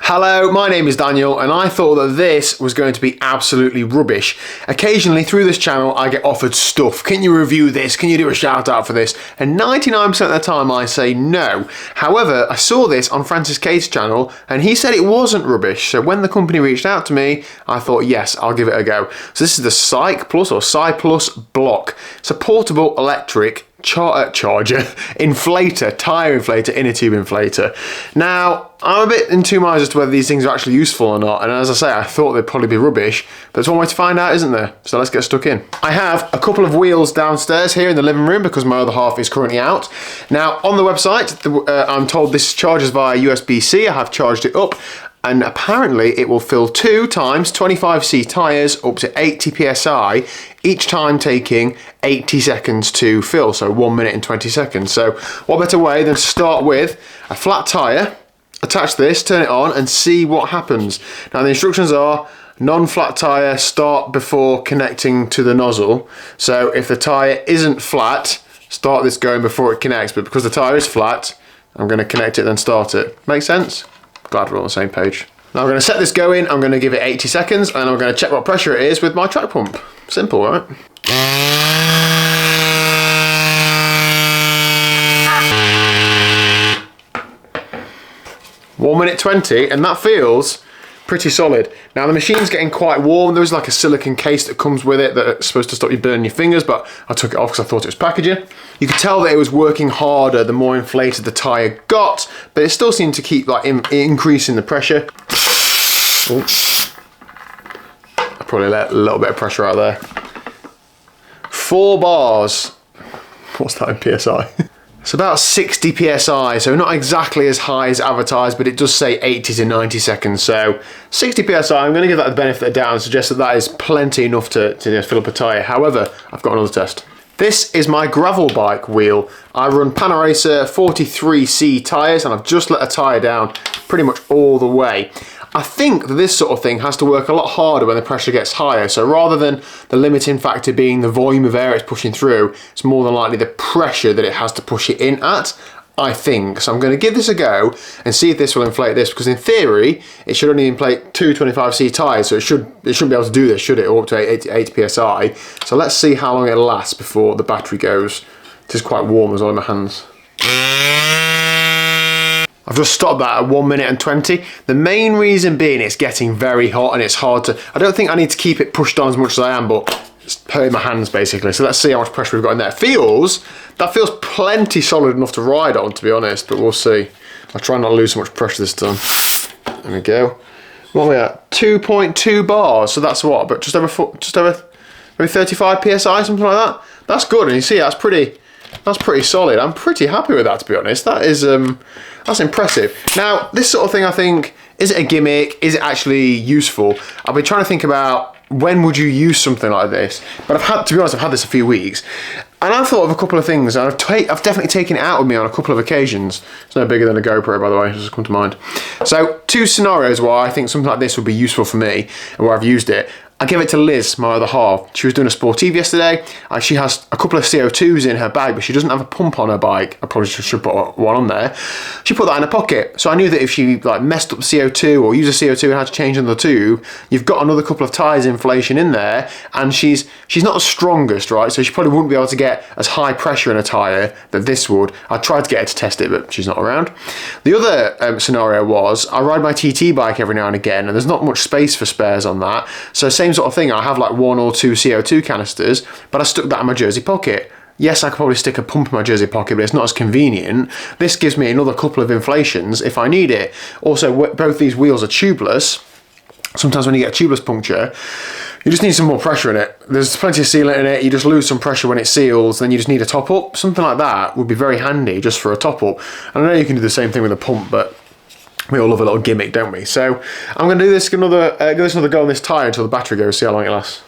Hello, my name is Daniel and I thought that this was going to be absolutely rubbish. Occasionally through this channel I get offered stuff. Can you review this? Can you do a shout out for this? And 99% of the time I say no. However, I saw this on Francis Cade's channel and he said it wasn't rubbish. So when the company reached out to me, I thought yes, I'll give it a go. So this is the Psych Plus or Psy Plus block. It's a portable electric charger, inflator, tyre inflator, inner tube inflator. Now, I'm a bit in two minds as to whether these things are actually useful or not, and as I say, I thought they'd probably be rubbish, but there's one way to find out, isn't there? So let's get stuck in. I have a couple of wheels downstairs here in the living room because my other half is currently out. Now, on the website, I'm told this charges via USB-C. I have charged it up, and apparently it will fill 2 times 25C tyres up to 80 psi, each time taking 80 seconds to fill, so 1 minute and 20 seconds. So what better way than to start with a flat tyre, attach this, turn it on and see what happens. Now the instructions are non-flat tyre, start before connecting to the nozzle. So if the tyre isn't flat, start this going before it connects, but because the tyre is flat, I'm going to connect it then start it. Make sense? Glad we're on the same page. Now I'm going to set this going, I'm going to give it 80 seconds and I'm going to check what pressure it is with my track pump. Simple, right? One minute 20 and that feels pretty solid. Now the machine's getting quite warm. There's like a silicone case that comes with it that's supposed to stop you burning your fingers, but I took it off because I thought it was packaging. You could tell that it was working harder the more inflated the tyre got, but it still seemed to keep like increasing the pressure. Ooh. I probably let a little bit of pressure out there. 4 bars. What's that in PSI? It's about 60 PSI, so not exactly as high as advertised, but it does say 80 to 90 seconds. So 60 PSI, I'm going to give that the benefit of the doubt and suggest that that is plenty enough to fill up a tyre. However, I've got another test. This is my gravel bike wheel. I run Panaracer 43C tyres and I've just let a tyre down pretty much all the way. I think that this sort of thing has to work a lot harder when the pressure gets higher. So rather than the limiting factor being the volume of air it's pushing through, it's more than likely the pressure that it has to push it in at, I think. So I'm going to give this a go and see if this will inflate this, because in theory, it should only inflate 2 25C tyres, so it shouldn't be able to do this, should it? Or up to 80 PSI. So let's see how long it lasts before the battery goes. It is quite warm as well in my hands. I've just stopped that at 1 minute and 20. The main reason being it's getting very hot and it's hard to, I don't think I need to keep it pushed on as much as I am, but it's hurting my hands basically. So let's see how much pressure we've got in there. That feels plenty solid enough to ride on, to be honest, but we'll see. I'll try not to lose so much pressure this time. There we go. What are we at? 2.2 bars, so that's what, but just over maybe 35 PSI, something like that. That's good, and you see that's pretty solid. I'm pretty happy with that, to be honest. That is, that's impressive. Now, this sort of thing, I think, is it a gimmick? Is it actually useful? I've been trying to think about when would you use something like this? But to be honest, I've had this a few weeks. And I've thought of a couple of things, and I've definitely taken it out with me on a couple of occasions. It's no bigger than a GoPro, by the way, just come to mind. So, 2 scenarios where I think something like this would be useful for me, and where I've used it. I gave it to Liz, my other half. She was doing a sportive yesterday, and she has a couple of CO2s in her bag, but she doesn't have a pump on her bike. I probably should put one on there. She put that in her pocket, so I knew that if she like messed up the CO2 or used a CO2 and had to change another tube, you've got another couple of tyres inflation in there, and she's not the strongest, right? So she probably wouldn't be able to get as high pressure in a tyre that this would. I tried to get her to test it, but she's not around. The other scenario was, I ride my TT bike every now and again, and there's not much space for spares on that, so same sort of thing. I have like 1 or 2 CO2 canisters, but I stuck that in my jersey pocket. Yes, I could probably stick a pump in my jersey pocket, but it's not as convenient. This gives me another couple of inflations if I need it. Also, both these wheels are tubeless. Sometimes when you get a tubeless puncture, you just need some more pressure in it. There's plenty of sealant in it, you just lose some pressure when it seals, then you just need a top up. Something like that would be very handy just for a top up. And I know you can do the same thing with a pump, but we all love a little gimmick, don't we? So I'm going to do this another go on this tyre until the battery goes, see how long it lasts.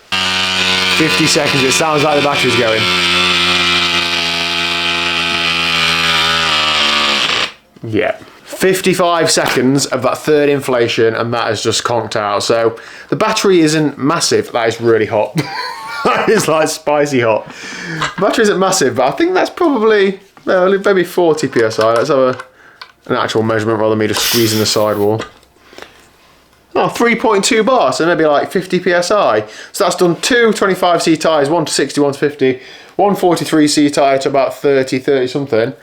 50 seconds, it sounds like the battery's going. Yeah. 55 seconds of that third inflation and that has just conked out. So the battery isn't massive, that is really hot. That is like spicy hot. The battery isn't massive, but I think that's probably maybe 40 PSI. Let's have an actual measurement rather than me just squeezing the sidewall. Oh, 3.2 bar, so maybe like 50 psi. So that's done two 25C tyres, one to 60, one to 50, one 43C tyre to about 30 something.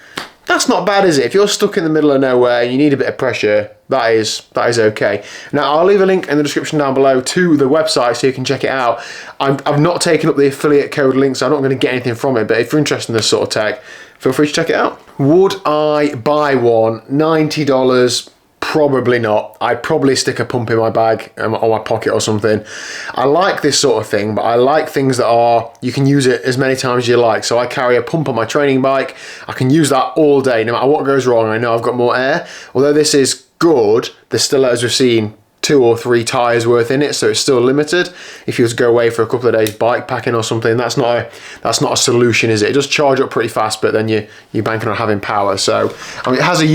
That's not bad, is it? If you're stuck in the middle of nowhere and you need a bit of pressure, that is okay. Now, I'll leave a link in the description down below to the website so you can check it out. I've not taken up the affiliate code link, so I'm not going to get anything from it, but if you're interested in this sort of tech, feel free to check it out. Would I buy one? $90? Probably not. I'd probably stick a pump in my bag or my pocket or something. I like this sort of thing, but I like things that you can use it as many times as you like. So I carry a pump on my training bike. I can use that all day, no matter what goes wrong. I know I've got more air. Although this is good, there's still, as we've seen, 2 or 3 tyres worth in it, so it's still limited. If you was to go away for a couple of days bike packing or something, that's not a solution, is it? It does charge up pretty fast, but then you're banking on having power. So I mean, it has a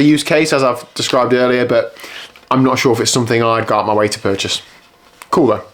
use case, as I've described earlier, but I'm not sure if it's something I'd go out my way to purchase. Cool though.